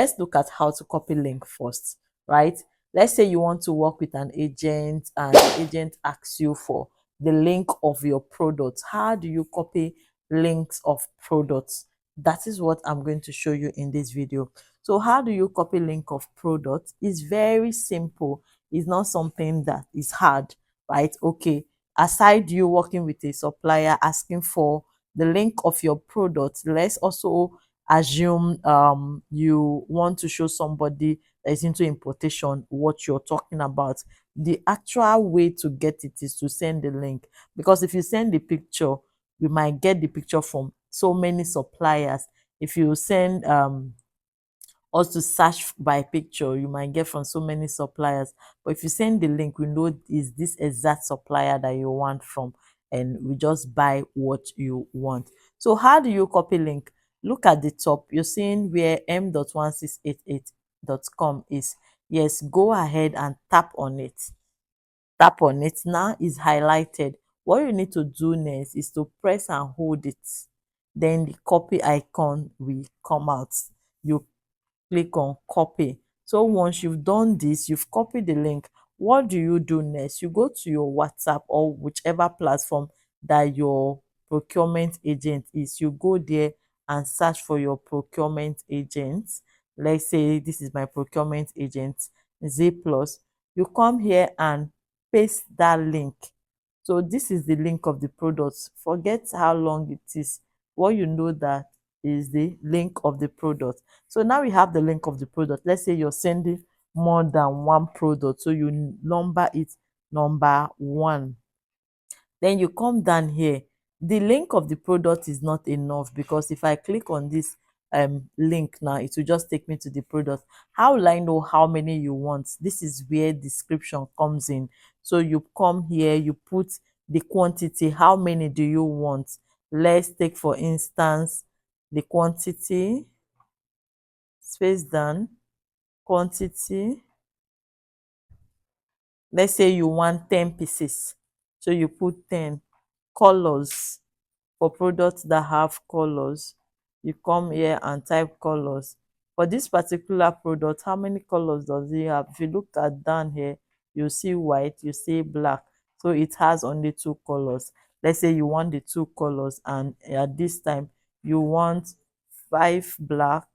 Let's look at how to copy link first, right? Let's say you want to work with an agent and the agent asks you for the link of your product. How do you copy links of products? That is what I'm going to show you in this video. So how do you copy link of products? It's very simple. It's not something that is hard, right? Okay, aside you working with a supplier asking for the link of your product, let's also assume you want to show somebody that is into importation what you're talking about. The actual way to get it is to send the link, because if you send the picture, you might get the picture from so many suppliers. If you send us to search by picture, you might get from so many suppliers. But if you send the link, we know is this exact supplier that you want from, and we just buy what you want. So how do you copy link? Look at the top. You're seeing where m.1688.com is. Yes, go ahead and tap on it. Tap on it. Now is highlighted. What you need to do next is to press and hold it. Then the copy icon will come out. You click on copy. So once you've done this, you've copied the link. What do you do next? You go to your WhatsApp or whichever platform that your procurement agent is. You go there and search for your procurement agent. Let's say this is my procurement agent, Z plus. You come here and paste that link. So this is the link of the product. Forget how long it is. What you know that is the link of the product. So now we have the link of the product. Let's say you're sending more than one product, so you number it number one. Then you come down here. The link of the product is not enough, because if I click on this link now, it will just take me to the product. How will I know how many you want? This is where description comes in. So you come here, you put the quantity. How many do you want? Let's take for instance the quantity, space down, quantity. Let's say you want 10 pieces, so you put 10. Colors, for products that have colors, you come here and type colors. For this particular product, how many colors does it have? If you look at down here, you see white, you see black, so it has only two colors. Let's say you want the two colors, and at this time you want 5 black,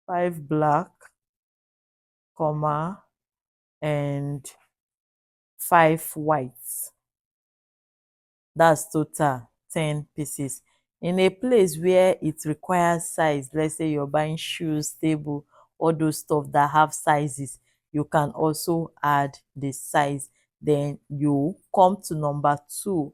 5 black, comma, and 5 whites. That's total 10 pieces. In a place where it requires size, let's say you're buying shoes, table, all those stuff that have sizes, you can also add the size. Then you come to number 2,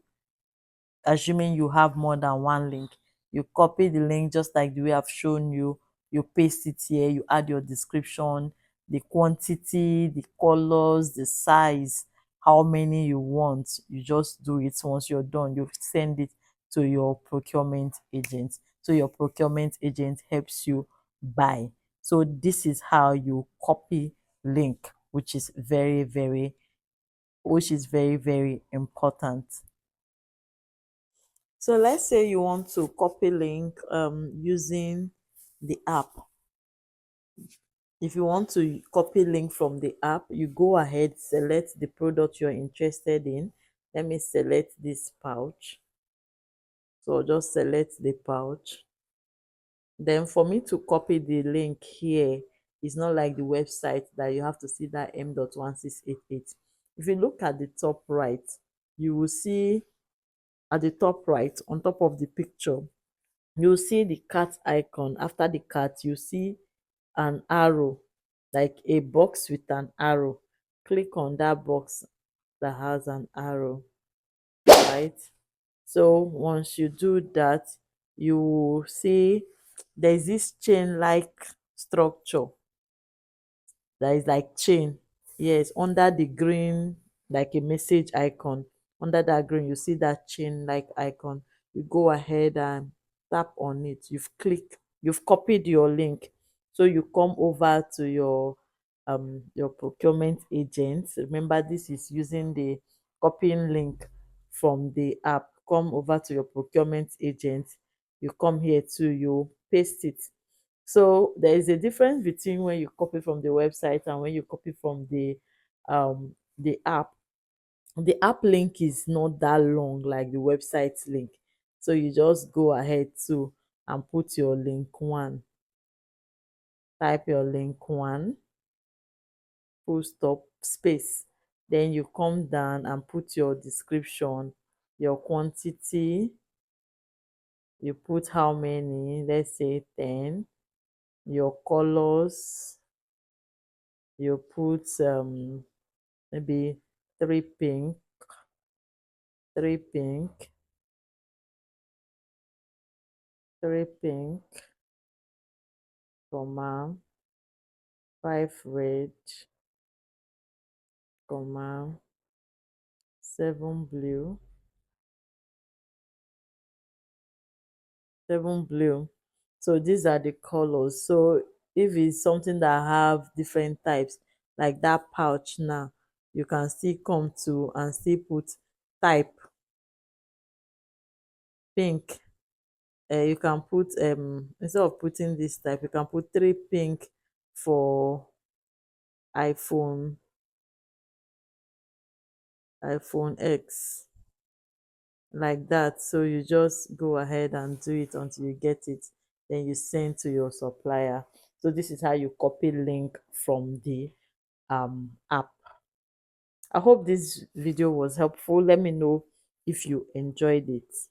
assuming you have more than one link. You copy the link just like the way I've shown you. You paste it here, you add your description, the quantity, the colors, the size, how many you want. You just do it. Once you're done, you send it to your procurement agent. So your procurement agent helps you buy. So this is how you copy link, which is very important. So let's say you want to copy link using the app. If you want to copy link from the app, you go ahead, select the product you're interested in. Let me select this pouch. So just select the pouch. Then for me to copy the link here, it's not like the website that you have to see that m.1688. If you look at the top right, you will see at the top right on top of the picture, you see the cat icon. After the cat, you see an arrow, like a box with an arrow. Click on that box that has an arrow, right? So once you do that, you will see there's this chain like structure that is like chain. Yes, under the green, like a message icon. Under that green, you see that chain like icon. You go ahead and tap on it. You've copied your link. So you come over to your procurement agent. Remember, this is using the copying link from the app. Come over to your procurement agent. You come here to you paste it. So there is a difference between when you copy from the website and when you copy from the app. The app link is not that long like the website link, so you just go ahead too and put your link one, type your link one, full stop, space. Then you come down and put your description, your quantity. You put how many, let's say 10. Your colors, you put maybe three pink, three pink, three pink, comma, five red, comma, seven blue, seven blue. So these are the colors. So if it's something that have different types, like that pouch now, you can still come to and still put type pink. You can put instead of putting this type, you can put three pink for iPhone, iPhone X, like that. So you just go ahead and do it until you get it, then you send to your supplier. So this is how you copy link from the app. I hope this video was helpful. Let me know if you enjoyed it.